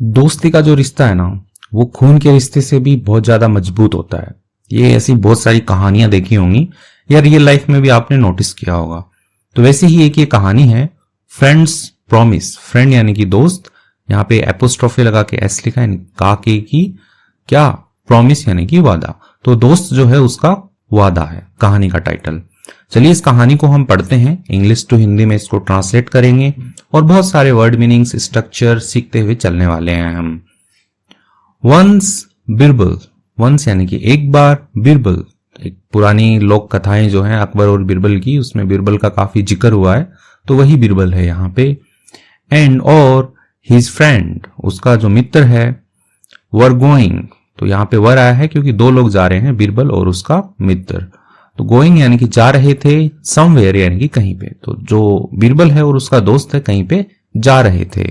दोस्ती का जो रिश्ता है ना, वो खून के रिश्ते से भी बहुत ज्यादा मजबूत होता है। ये ऐसी बहुत सारी कहानियां देखी होंगी या रियल लाइफ में भी आपने नोटिस किया होगा। तो वैसे ही एक ये कहानी है, फ्रेंड्स प्रॉमिस। फ्रेंड यानी कि दोस्त, यहाँ पे एपोस्ट्रोफी लगा के एस लिखा है, का के की क्या, प्रॉमिस यानी कि वादा। तो दोस्त जो है उसका वादा है कहानी का टाइटल। चलिए इस कहानी को हम पढ़ते हैं, इंग्लिश टू हिंदी में इसको ट्रांसलेट करेंगे और बहुत सारे वर्ड मीनिंग्स, स्ट्रक्चर सीखते हुए चलने वाले हैं हम। वंस बिरबल, वंस यानी कि एक बार, बिरबल एक पुरानी लोक कथाएं जो हैं अकबर और बिरबल की, उसमें बिरबल का काफी जिक्र हुआ है, तो वही बिरबल है यहाँ पे। एंड और हिज फ्रेंड, उसका जो मित्र है, वर गोइंग, तो यहाँ पे वर आया है क्योंकि दो लोग जा रहे हैं, बिरबल और उसका मित्र। तो गोइंग यानी कि जा रहे थे, समवेयर यानी कि कहीं पे। तो जो बिरबल है और उसका दोस्त है कहीं पे जा रहे थे।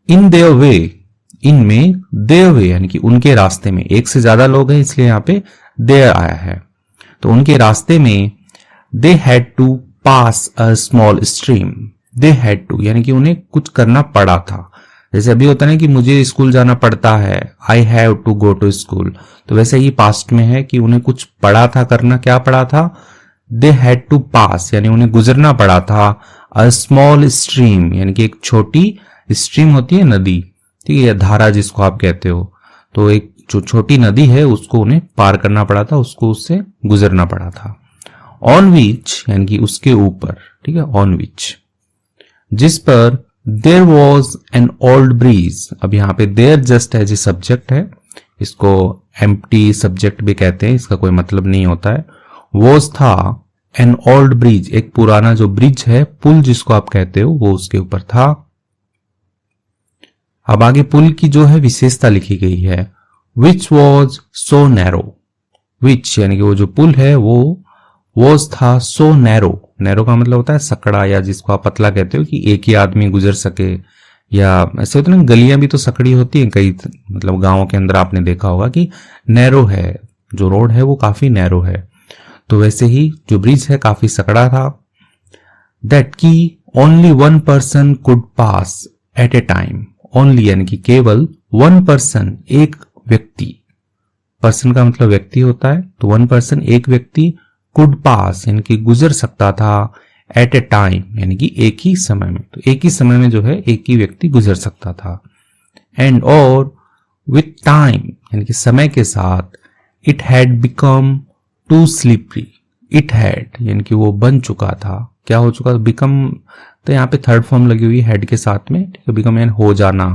इन देयर वे, इनमें, देयर वे यानी कि उनके रास्ते में, एक से ज्यादा लोग हैं इसलिए यहाँ पे देयर आया है। तो उनके रास्ते में, they had to pass a small stream. They had to यानी कि उन्हें कुछ करना पड़ा था। जैसे अभी होता है ना कि मुझे स्कूल जाना पड़ता है, I have to go to school, तो वैसे ही पास्ट में है कि उन्हें कुछ पड़ा था करना। क्या पड़ा था? दे हैड टू पास यानी उन्हें गुजरना पड़ा था अ स्मॉल स्ट्रीम यानी कि एक छोटी स्ट्रीम होती है नदी, ठीक है, या धारा जिसको आप कहते हो। तो एक जो छोटी नदी है उसको उन्हें पार करना पड़ा था, उसको उससे गुजरना पड़ा था। ऑन विच यानी कि उसके ऊपर, ठीक है, ऑन विच, जिस पर there was an old bridge. अब यहाँ पे there just as a subject है, इसको एम्प्टी सब्जेक्ट भी कहते हैं, इसका कोई मतलब नहीं होता है। वॉज था, एन ओल्ड ब्रिज एक पुराना जो ब्रिज है, पुल जिसको आप कहते हो, वो उसके ऊपर था। अब आगे पुल की जो है विशेषता लिखी गई है, विच वॉज सो नैरो। विच यानी कि वो जो पुल है वो वॉज था सो नैरो। नैरो का मतलब होता है सकड़ा, या जिसको आप पतला कहते हो कि एक ही आदमी गुजर सके, या ऐसे होता है ना, गलियां भी तो सकड़ी होती हैं कई, मतलब गांवों के अंदर आपने देखा होगा कि नैरो है, जो रोड है वो काफी नैरो है। तो वैसे ही जो ब्रिज है काफी सकड़ा था। दैट की only one person could pass at a time. Only यानी कि केवल, वन पर्सन एक व्यक्ति, पर्सन का मतलब व्यक्ति होता है, तो वन पर्सन एक व्यक्ति, कुड पास यानी कि गुजर सकता था, एट ए टाइम यानी कि एक ही समय में। तो एक ही समय में जो है एक ही व्यक्ति गुजर सकता था। एंड और विथ टाइम यानी कि समय के साथ, it had become too slippery. It had यानी कि वो बन चुका था, क्या हो चुका था? बिकम, तो यहाँ पे थर्ड फॉर्म लगी हुई है हेड के साथ में, ठीक है, बिकम यानी हो जाना,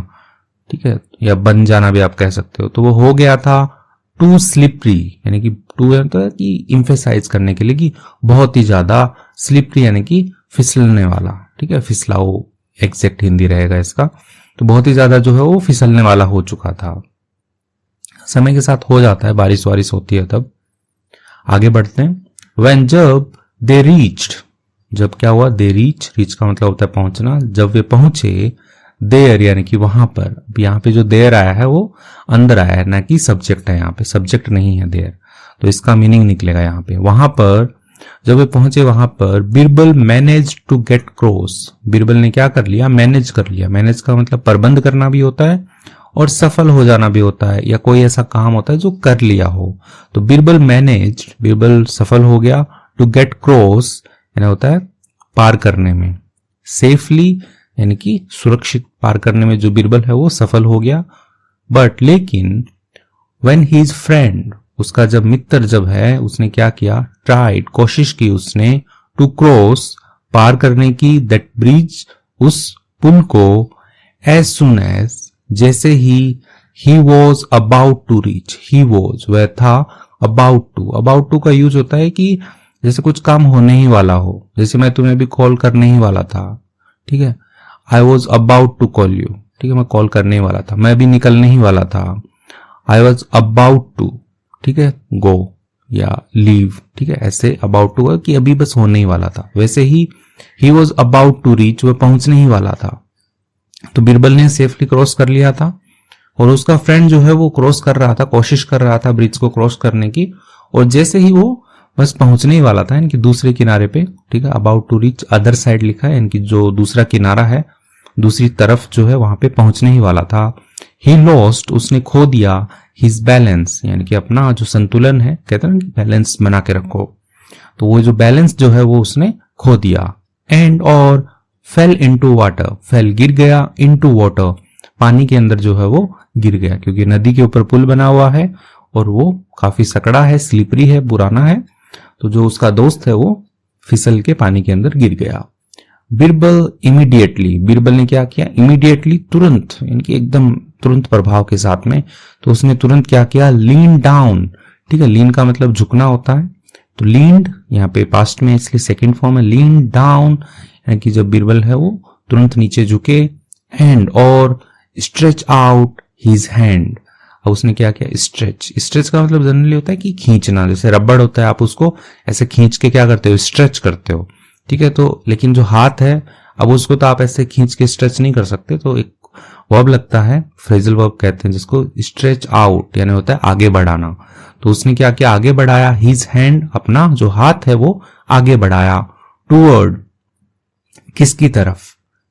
ठीक है, या बन जाना भी आप कह सकते हो। तो वो हो गया था टू स्लिपरी यानी कि टू तो है कि इम्फेसाइज करने के लिए कि बहुत ही ज्यादा, स्लिपरी यानी कि फिसलने वाला, ठीक है, फिसला, वो एग्जैक्ट हिंदी रहेगा इसका। तो बहुत ही ज्यादा जो है वो फिसलने वाला हो चुका था। समय के साथ हो जाता है, बारिश वारिश होती है तब। आगे बढ़ते हैं। व्हेन, जब, दे रीच्ड, जब क्या हुआ? दे रीच का मतलब होता है पहुंचना। जब वे पहुंचे, देयर यानी कि वहां पर। यहाँ पे जो देयर आया है वो अंदर आया है, ना कि सब्जेक्ट है, यहाँ पे सब्जेक्ट नहीं है देयर, तो इसका मीनिंग निकलेगा यहाँ पे। वहां पर जब वे पहुंचे, वहां पर Birbal manage to get cross. Birbal ने क्या कर लिया? मैनेज कर लिया। मैनेज का मतलब प्रबंध करना भी होता है और सफल हो जाना भी होता है, या कोई ऐसा काम होता है जो कर लिया हो। तो बिरबल मैनेज, बिरबल सफल हो गया, टू गेट क्रॉस यानी होता है पार करने में, सेफली यानी कि सुरक्षित पार करने में जो बिरबल है वो सफल हो गया। बट लेकिन, व्हेन हिज फ्रेंड, उसका जब मित्र जब है, उसने क्या किया? ट्राइड, कोशिश की उसने, टू क्रॉस पार करने की, दैट ब्रिज उस पुल को, एज सुन एज जैसे ही was about to reach. He was वह था, अबाउट टू, अबाउट टू का यूज होता है कि जैसे कुछ काम होने ही वाला हो, जैसे मैं तुम्हें भी कॉल करने ही वाला था, ठीक है, I was about to call you, ठीक है, मैं कॉल करने ही वाला था, मैं भी निकलने ही वाला था। आई वॉज अबाउट टू, ठीक है, गो या लीव, ठीक है, ऐसे अबाउट टू कि अभी बस होने ही वाला था। वैसे ही वॉज अबाउट टू रीच, वह पहुंचने ही वाला था। तो बिरबल ने सेफली क्रॉस कर लिया था, और उसका फ्रेंड जो है वो क्रॉस कर रहा था, कोशिश कर रहा था ब्रिज को क्रॉस करने की, और जैसे ही वो बस पहुंचने ही वाला था, यानी कि दूसरे किनारे पे, ठीक है, about to reach other side लिखा है, यानी कि जो दूसरा किनारा है दूसरी तरफ जो है वहां पे पहुंचने ही वाला था। ही लॉस्ट, उसने खो दिया, हिज बैलेंस, यानी कि अपना जो संतुलन है, कहते हैं ना कि बैलेंस बना के रखो, तो वो जो बैलेंस जो है वो उसने खो दिया। एंड और फेल इनटू वाटर, फेल गिर गया, इनटू वाटर पानी के अंदर जो है वो गिर गया, क्योंकि नदी के ऊपर पुल बना हुआ है और वो काफी सकड़ा है, स्लिपरी है, पुराना है, तो जो उसका दोस्त है वो फिसल के पानी के अंदर गिर गया। बिरबल इमीडिएटली, बिरबल ने क्या किया, इमीडिएटली तुरंत, यानी कि एकदम तुरंत प्रभाव के साथ में, तो उसने तुरंत क्या किया, लीन डाउन, ठीक है, लीन का मतलब झुकना होता है, तो लीन्ड यहाँ पे पास्ट में इसलिए सेकंड फॉर्म है, लीन डाउन, यानी कि जब बिरबल है वो तुरंत नीचे झुके, एंड और स्ट्रेच आउट हिज हैंड, अब उसने क्या किया, स्ट्रेच, स्ट्रेच का मतलब जनरली होता है कि खींचना, जैसे रबड़ होता है, आप उसको ऐसे खींच के क्या करते हो, स्ट्रेच करते हो, ठीक है, तो लेकिन जो हाथ है, अब उसको तो आप ऐसे खींच के स्ट्रेच नहीं कर सकते, तो एक वर्ब लगता है, फ्रेजल वर्ब कहते हैं जिसको, स्ट्रेच आउट, यानी होता है आगे बढ़ाना, तो उसने क्या किया, आगे बढ़ाया, हिज हैंड, अपना जो हाथ है वो आगे बढ़ाया, टूवर्ड, किसकी तरफ,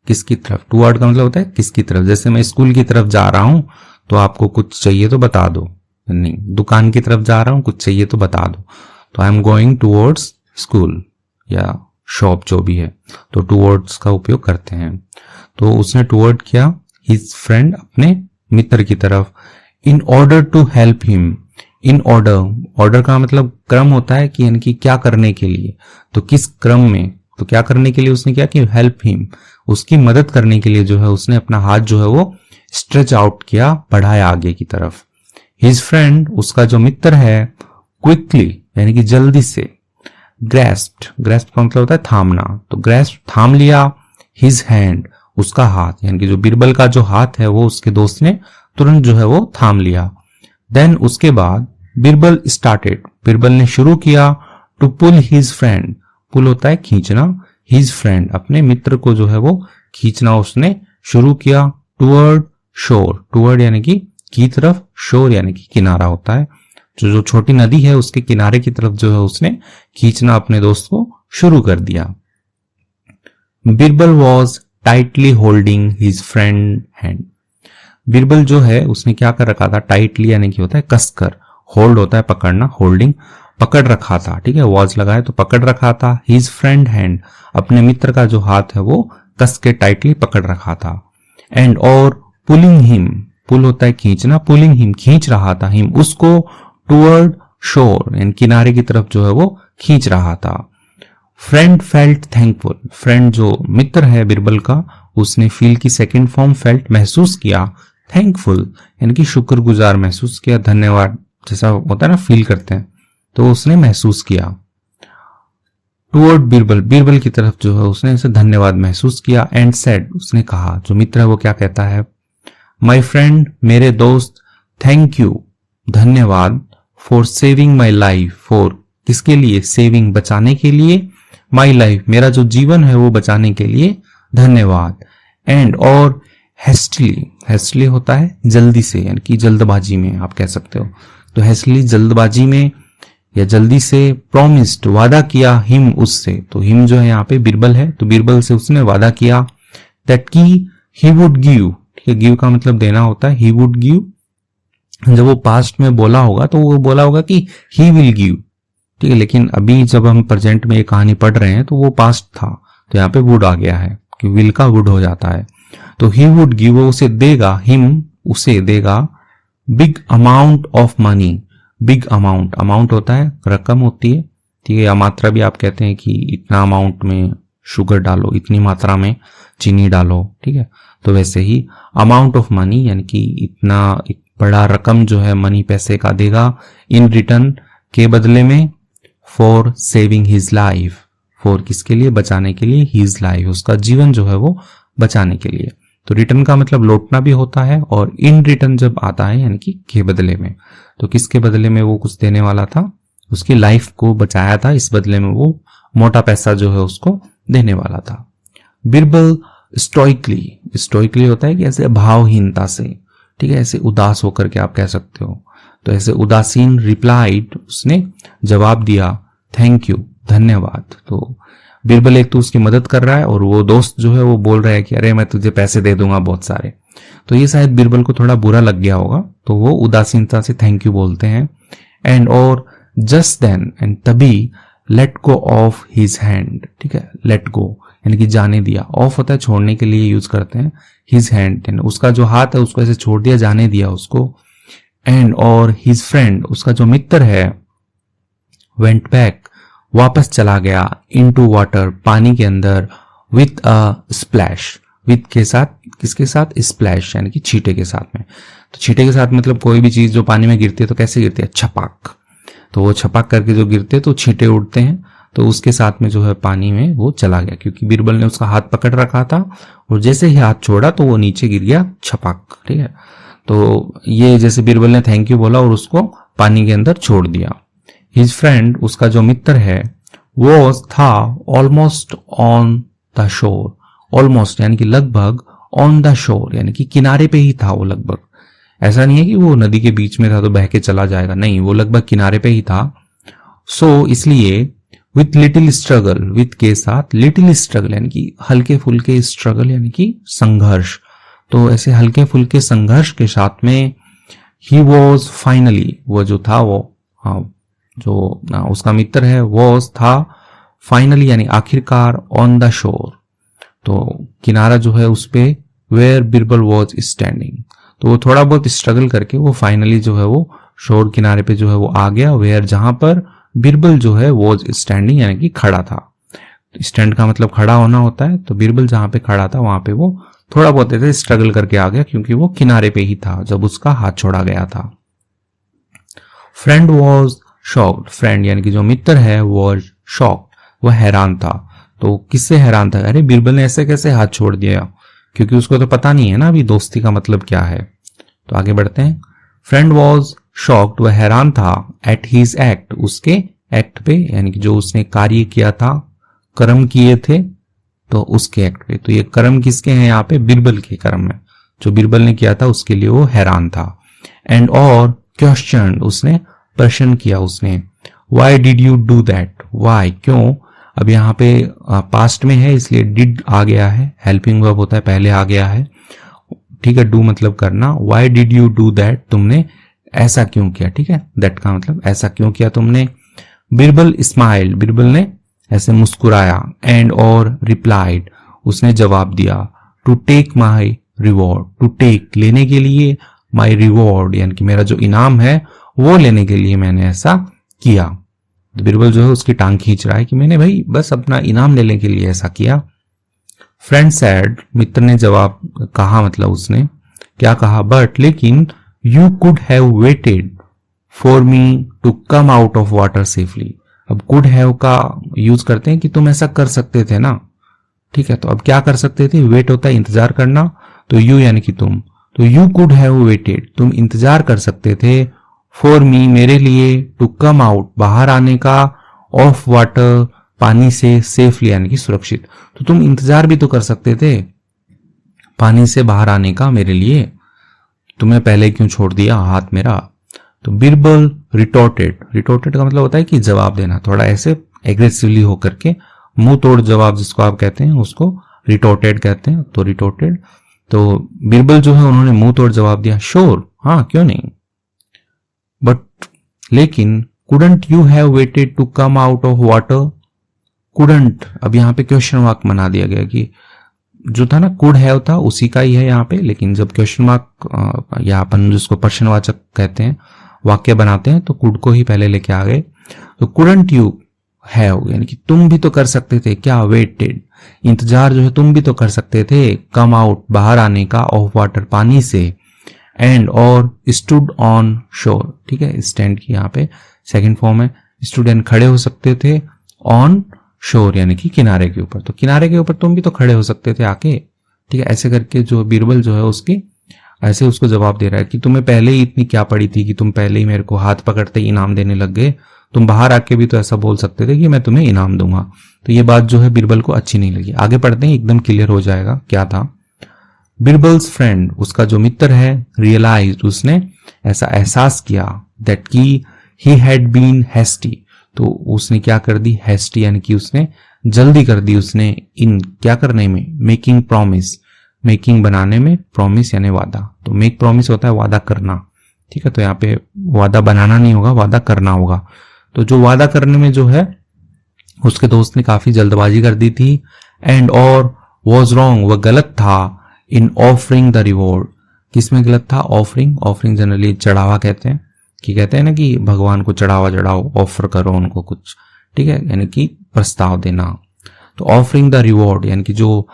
किसकी तरफ, टूवर्ड का मतलब होता है किसकी तरफ, जैसे मैं स्कूल की तरफ जा रहा हूं तो आपको कुछ चाहिए तो बता दो, नहीं, दुकान की तरफ जा रहा हूं कुछ चाहिए तो बता दो, तो I am going towards school या शॉप जो भी है, तो टूवर्ड्स का उपयोग करते हैं। तो उसने टूवर्ड किया हिज फ्रेंड, अपने मित्र की तरफ, in order to help him, in order, order का मतलब क्रम होता है कि यानी कि क्या करने के लिए, तो किस क्रम में, तो क्या करने के लिए उसने क्या कि हेल्प हिम, उसकी मदद करने के लिए जो है उसने अपना हाथ जो है वो स्ट्रेच आउट किया, बढ़ाया आगे की तरफ। हिज फ्रेंड, उसका जो मित्र है, क्विकली यानी कि जल्दी से, ग्रेस्प्ड, ग्रेस्प का मतलब होता है थामना, तो ग्रेस्प थाम लिया, हिज हैंड, उसका हाथ, यानी कि जो बिरबल का जो हाथ है वो उसके दोस्त ने तुरंत जो है वो थाम लिया। देन उसके बाद बिरबल स्टार्टेड, बिरबल ने शुरू किया, टू पुल हिज फ्रेंड, पुल होता है खींचना, हिज फ्रेंड, अपने मित्र को जो है वो खींचना उसने शुरू किया, टूवर्ड शोर, टूवर्ड यानी कि की तरफ, शोर यानी कि किनारा होता है, जो छोटी नदी है उसके किनारे की तरफ जो है उसने खींचना अपने दोस्त को शुरू कर दिया। Birbal was tightly holding his friend hand, Birbal जो है उसने क्या कर रखा था, टाइटली यानी कि होता है कसकर, होल्ड होता है पकड़ना, होल्डिंग पकड़ रखा था, ठीक है, वॉज लगाए तो पकड़ रखा था, हिज फ्रेंड हैंड, अपने मित्र का जो हाथ है वो कस के टाइटली पकड़ रखा था, एंड और पुलिंग हिम, पुल होता है खींचना, पुलिंग हिम, खींच रहा था, हिम उसको, टूवर्ड शोर यानी किनारे की तरफ जो है वो खींच रहा था। फ्रेंड फेल्ट थैंकफुल, फ्रेंड जो मित्र है बिरबल का, उसने फील की सेकंड फॉर्म फेल्ट, महसूस किया, थैंकफुल यानी कि शुक्रगुजार महसूस किया, धन्यवाद जैसा होता है ना, फील करते हैं, तो उसने महसूस किया। टूवर्ड बिरबल, बिरबल की तरफ जो है उसने ऐसे धन्यवाद महसूस किया, एंड सेड, उसने कहा, जो मित्र है वो क्या कहता है, माय फ्रेंड, मेरे दोस्त, थैंक यू, धन्यवाद, for saving my life, for किसके लिए, सेविंग बचाने के लिए, माई लाइफ मेरा जो जीवन है वो बचाने के लिए धन्यवाद, एंड और हेस्टली, हेस्टली होता है जल्दी से, यानी कि जल्दबाजी में आप कह सकते हो, तो हेस्टली जल्दबाजी में या जल्दी से, प्रॉमिस्ड वादा किया, हिम उससे, तो हिम जो है यहाँ पे बिरबल है, तो बिरबल से उसने वादा किया, दैट की ही वुड गिव, ठीक है, गिव का मतलब देना होता है, ही वुड गिव, जब वो पास्ट में बोला होगा तो वो बोला होगा कि ही विल गिव, ठीक है, लेकिन अभी जब हम प्रेजेंट में ये कहानी पढ़ रहे हैं तो वो पास्ट था, तो यहाँ पे वुड आ गया है कि विल का वुड हो जाता है, तो ही वुड गिव, वो उसे देगा, हिम उसे देगा, big amount of money, big amount, amount होता है रकम होती है, ठीक है, या मात्रा भी आप कहते हैं कि इतना अमाउंट में शुगर डालो, इतनी मात्रा में चीनी डालो, ठीक है, तो वैसे ही अमाउंट ऑफ मनी यानी कि इतना एक बड़ा रकम जो है मनी पैसे का देगा, इन रिटर्न के बदले में, for saving his life, for किसके लिए, बचाने के लिए, हिज लाइफ उसका जीवन जो है वो बचाने के लिए, तो रिटर्न का मतलब लौटना भी होता है, और इन रिटर्न जब आता है यानी कि के बदले में, तो किसके बदले में वो कुछ देने वाला था, उसकी लाइफ को बचाया था, इस बदले में वो मोटा पैसा जो है उसको देने वाला था। बिरबल स्टोइकली, स्टोइकली होता है कि ऐसे भावहीनता से, ठीक है, ऐसे उदास होकर के आप कह सकते हो, तो ऐसे उदासीन, रिप्लाइड उसने जवाब दिया, थैंक यू, धन्यवाद, तो बीरबल एक तो उसकी मदद कर रहा है और वो दोस्त जो है वो बोल रहा है कि अरे मैं तुझे पैसे दे दूंगा बहुत सारे। तो ये शायद बीरबल को थोड़ा बुरा लग गया होगा, तो वो उदासीनता से थैंक यू बोलते हैं। एंड और जस्ट देन, एंड तभी, let go of his hand, ठीक है, लेट गो यानी कि जाने दिया, ऑफ होता है छोड़ने के लिए यूज करते हैं, हिज हैंड उसका जो हाथ है उसको ऐसे छोड़ दिया, जाने दिया उसको। एंड और हिज फ्रेंड उसका जो मित्र है, वेंट बैक वापस चला गया, इनटू वाटर पानी के अंदर, विथ अ स्प्लैश, विथ के साथ, किसके साथ, स्प्लैश यानी कि छींटे के साथ में। तो छींटे के साथ मतलब कोई भी चीज जो पानी में गिरती है तो कैसे गिरती है, छपाक, तो वो छपाक करके जो गिरते हैं तो छींटे उड़ते हैं, तो उसके साथ में जो है पानी में वो चला गया, क्योंकि बीरबल ने उसका हाथ पकड़ रखा था और जैसे ही हाथ छोड़ा तो वो नीचे गिर गया, छपाक, ठीक है। तो ये जैसे बीरबल ने थैंक यू बोला और उसको पानी के अंदर छोड़ दिया। हिज फ्रेंड उसका जो मित्र है, वो था almost on the shore, almost यानी कि लगभग, ऑन द शोर यानी कि किनारे पे ही था वो लगभग, ऐसा नहीं है कि वो नदी के बीच में था तो बह के चला जाएगा, नहीं, वो लगभग किनारे पे ही था। सो इसलिए विथ लिटिल स्ट्रगल, विथ के साथ लिटिल स्ट्रगल यानी कि हल्के फुल्के स्ट्रगल यानी कि संघर्ष, तो ऐसे हल्के फुल्के संघर्ष के साथ में ही वॉज फाइनली, वो जो था वो जो उसका मित्र है वो था फाइनली यानी आखिरकार, ऑन द शोर, तो किनारा जो है उस पे, वेयर बीरबल वॉज स्टैंडिंग, तो वो थोड़ा बहुत स्ट्रगल करके वो फाइनली जो है वो शोर किनारे पे जो है वो आ गया, वेयर जहां पर बीरबल जो है वॉज स्टैंडिंग यानी कि खड़ा था। स्टैंड का मतलब खड़ा होना होता है, तो बीरबल जहां पे खड़ा था वहां पे वो थोड़ा बहुत ऐसे स्ट्रगल करके आ गया, क्योंकि वो किनारे पे ही था जब उसका हाथ छोड़ा गया था। फ्रेंड वॉज शॉक्ड, फ्रेंड यानी कि जो मित्र है, वॉज शॉक्ड, वह हैरान था। तो किससे हैरान था, अरे बीरबल ने ऐसे कैसे हाथ छोड़ दिया, क्योंकि उसको तो पता नहीं है ना अभी दोस्ती का मतलब क्या है। तो आगे बढ़ते हैं। फ्रेंड वॉज शॉक्ड, वह हैरान था, एट हिज एक्ट, उसके एक्ट पे यानी कि जो उसने कार्य किया था, कर्म किए थे, तो उसके एक्ट पे। तो ये कर्म किसके हैं यहाँ पे, बीरबल के कर्म है, जो बीरबल ने किया था उसके लिए वो हैरान था। एंड और क्वेश्चन, उसने प्रश्न किया उसने, why did you do that, why क्यों, अब यहाँ पे पास्ट में है इसलिए डिड आ गया है, हेल्पिंग वर्ब होता है पहले आ गया है, ठीक है, डू मतलब करना, Y did you do that, तुमने ऐसा क्यों किया, ठीक है, दैट का मतलब ऐसा क्यों किया तुमने। बीरबल स्माइल, बीरबल ने ऐसे मुस्कुराया, एंड और रिप्लाइड, उसने जवाब दिया, to take my reward, to take लेने के लिए, माई रिवॉर्ड यानी कि मेरा जो इनाम है वो लेने के लिए मैंने ऐसा किया। तो बीरबल जो है उसकी टांग खींच रहा है कि मैंने भाई बस अपना इनाम लेने के लिए ऐसा किया। फ्रेंड सैड, मित्र ने जवाब कहा, मतलब उसने क्या कहा, बट लेकिन, you could have waited for me to come out of water safely. अब कुड हैव का यूज करते हैं कि तुम ऐसा कर सकते थे ना, ठीक है, तो अब क्या कर सकते थे, वेट होता है इंतजार करना, तो यू यानी कि तुम, तो यू कुड हैव वेटेड, तुम इंतजार कर सकते थे, फॉर मी मेरे लिए, टू कम आउट बाहर आने का, ऑफ वाटर पानी से, सेफली यानी कि सुरक्षित, तो तुम इंतजार भी तो कर सकते थे पानी से बाहर आने का मेरे लिए, तुम्हें पहले क्यों छोड़ दिया हाथ मेरा। तो बीरबल रिटोर्टेड, रिटोर्टेड का मतलब होता है कि जवाब देना, थोड़ा ऐसे एग्रेसिवली होकर के, मुंह तोड़ जवाब जिसको आप कहते हैं उसको रिटोर्टेड कहते हैं, तो रिटोर्टेड। तो बीरबल जो है उन्होंने मुंह तोड़ जवाब दिया, श्योर, हाँ क्यों नहीं, बट लेकिन, couldn't you have waited to come out of water, couldn't अब यहाँ पे क्वेश्चन मार्क बना दिया गया कि जो था ना कुड हैव था उसी का ही है यहाँ पे, लेकिन जब क्वेश्चन मार्क या अपन जिसको प्रश्नवाचक कहते हैं वाक्य बनाते हैं तो कुड को ही पहले लेके आ गए। तो कुडंट यू हैव यानी कि तुम भी तो कर सकते थे क्या, वेटेड इंतजार जो है तुम भी तो कर सकते थे, कम आउट बाहर आने का, ऑफ वाटर पानी से, एंड और स्टूड ऑन शोर, ठीक है, स्टैंड की यहाँ पे सेकंड फॉर्म है, स्टूडेंट खड़े हो सकते थे, ऑन शोर यानी कि किनारे के ऊपर, तो किनारे के ऊपर तुम भी तो खड़े हो सकते थे आके, ठीक है, ऐसे करके जो बीरबल जो है उसकी ऐसे उसको जवाब दे रहा है कि तुम्हें पहले ही इतनी क्या पड़ी थी कि तुम पहले ही मेरे को हाथ पकड़ते ही इनाम देने लग गए, तुम बाहर आके भी तो ऐसा बोल सकते थे कि मैं तुम्हें इनाम दूंगा। तो ये बात जो है बीरबल को अच्छी नहीं लगी। आगे पढ़ते हैं, एकदम क्लियर हो जाएगा क्या था। बीरबल्स फ्रेंड, उसका जो मित्र है, रियलाइज्ड, उसने ऐसा एहसास किया, दैट की ही हैड बीन हैस्टी, तो उसने क्या कर दी, हैस्टी यानी कि उसने जल्दी कर दी उसने इन क्या करने में, मेकिंग प्रॉमिस, मेकिंग बनाने में, प्रॉमिस यानी वादा। तो मेक प्रॉमिस होता है वादा करना, ठीक है। तो यहाँ पे वादा बनाना नहीं होगा, वादा करना होगा। तो जो वादा करने में जो है उसके दोस्त ने काफी जल्दबाजी कर दी थी। एंड और वॉज रॉन्ग, वह गलत था, इन ऑफरिंग द रिवॉर्ड, किसमें गलत था, ऑफरिंग, ऑफरिंग जनरली चढ़ावा कहते हैं, कि कहते हैं ना कि भगवान को चढ़ावा चढ़ाओ, ऑफर करो उनको कुछ, ठीक है, यानी कि प्रस्ताव देना। तो ऑफरिंग द रिवॉर्ड यानी कि जो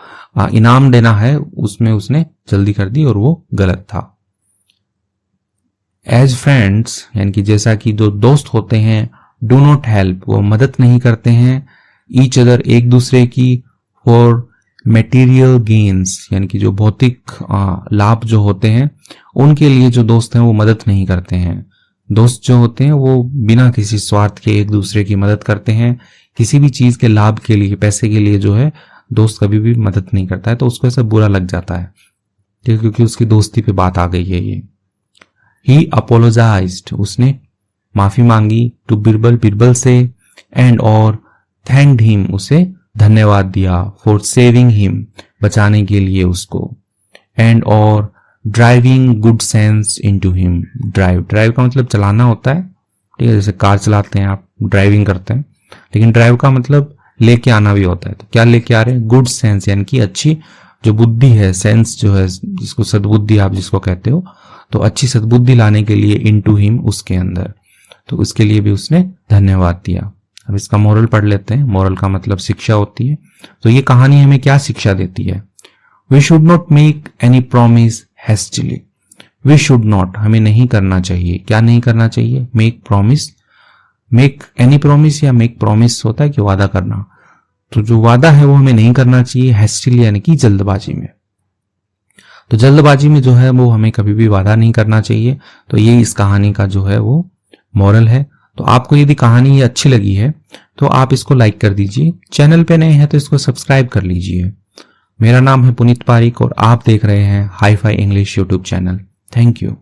इनाम देना है उसमें उसने जल्दी कर दी और वो गलत था। एज फ्रेंड्स यानी कि जैसा कि जो दोस्त होते हैं, डू नॉट हेल्प, वो मदद नहीं करते हैं, ईच अदर, एक दूसरे की, फॉर मेटीरियल गेन्स यानी कि जो भौतिक लाभ जो होते हैं उनके लिए जो दोस्त हैं वो मदद नहीं करते हैं। दोस्त जो होते हैं वो बिना किसी स्वार्थ के एक दूसरे की मदद करते हैं, किसी भी चीज के लाभ के लिए, पैसे के लिए जो है दोस्त कभी भी मदद नहीं करता है। तो उसको ऐसा बुरा लग जाता है, ठीक है, क्योंकि उसकी दोस्ती पे बात आ गई है ये। ही अपोलोजाइज्ड, उसने माफी मांगी, टू बिरबल, बिरबल से, एंड और थैंक्ड हिम, उसे धन्यवाद दिया, फॉर सेविंग हिम, बचाने के लिए उसको, एंड और driving good sense into him, drive, drive का मतलब चलाना होता है, ठीक है, जैसे कार चलाते हैं आप, ड्राइविंग करते हैं, लेकिन ड्राइव का मतलब लेके आना भी होता है। तो क्या लेके आ रहे हैं, गुड सेंस यानी कि अच्छी जो बुद्धि है, सेंस जो है जिसको सद्बुद्धि आप जिसको कहते हो, तो अच्छी सद्बुद्धि लाने के लिए इनटू हिम, उसके अंदर, तो उसके लिए भी उसने धन्यवाद दिया। अब इसका मोरल पढ़ लेते हैं। मोरल का मतलब शिक्षा होती है। तो ये कहानी हमें क्या शिक्षा देती है, we should not make any promise hastily, we should not, हमें नहीं करना चाहिए, क्या नहीं करना चाहिए, make promise, make any promise या मेक प्रॉमिस होता है कि वादा करना, तो जो वादा है वो हमें नहीं करना चाहिए हैस्टिली यानी कि जल्दबाजी में। तो जल्दबाजी में जो है वो हमें कभी भी वादा नहीं करना चाहिए। तो ये इस कहानी का जो है वो मॉरल है। तो आपको यदि कहानी ये अच्छी लगी है तो आप इसको लाइक कर दीजिए, चैनल पे नए हैं तो इसको सब्सक्राइब कर लीजिए। मेरा नाम है पुनीत पारिक और आप देख रहे हैं hi fi English YouTube channel. Thank you.